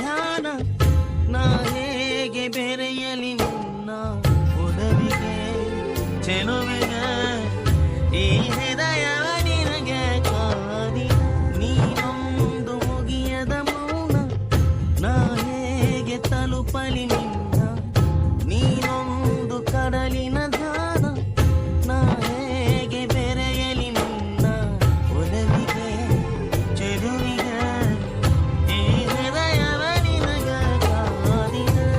ಧ್ಯಾನ ನಾ ಹೇಗೆ ಬೆರೆಯಲಿ ನಿನ್ನ ಒಡವಿಗೆ ಚೆಲುವಿಗೆ ಈ ಹೃದಯ ನಿನಗೆ ಕಾದಿ ನೀನೊಂದು ಮುಗಿಯದ ಮೌನ ನಾ ಹೇಗೆ ತಲುಪಲಿ ನಿನ್ನ ನೀನೊಂದು ಕಡಲಿನ ಧ್ಯಾನ ನಾ ಹೇಗೆ ಬೆರೆಯಲಿ ನಿನ್ನ ಒಲವಿಗೆ ಚೆಲುವಿಗೆ ಈ ಹೃದಯವ ನಿನಗ ಕಾದಿದೆ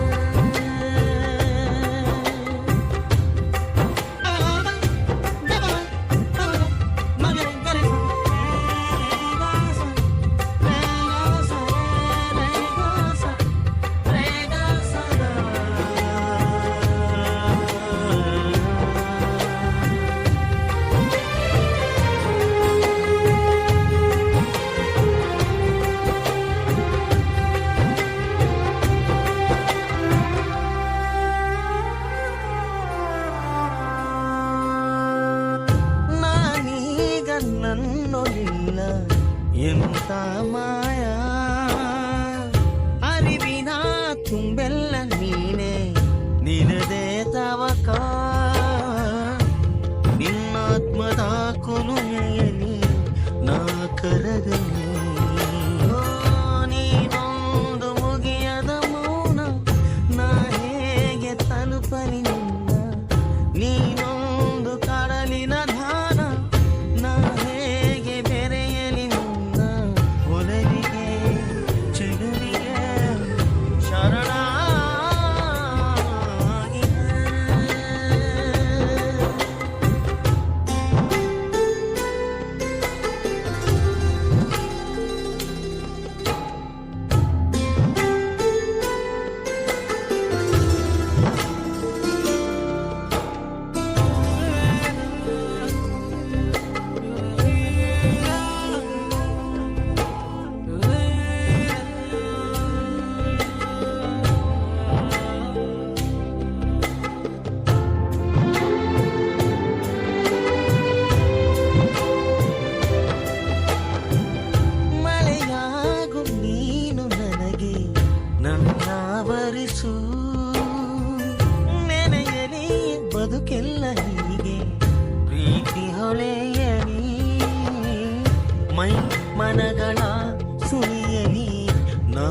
ನಾನೀಗ ನನ್ನೊಲಿಲ್ಲ ಎಂತ ಮಾಯ ಅರಿವಿನ ತುಂಬೆಲ್ಲ ನೀನೆ ನಿನದೇ ತವಕ ನಿನ್ನಾತ್ಮದ ಕೊಲುಮೆಯಲಿ ನಾ ಕರಗಲಿ ನೀನೊಂದು ಮುಗಿಯದ ಮೌನ ನಾ ಹೇಗೆ ತಲುಪಲಿ ನಿನ್ನ ನೀನೊಂದು ಕಡಲಿನ ಧ್ಯಾನ ನಾ ಹೇಗೆ ಬೆರೆಯಲಿ ನಿನ್ನ ಒಲವಿಗೆ ಚೆಲುವಿಗೆ ಮಳೆಯಾಗು ನೀನು ನನಗೆ ನನ್ನಾವರಿಸು ನೆನೆಯಲಿ ಬದುಕೆಲ್ಲ ಹೀಗೆ ಪ್ರೀತಿ ಹೊಳೆಯಲಿ ಮೈ ಮನಗಳ ಸುಳಿಯಲಿ ನಾ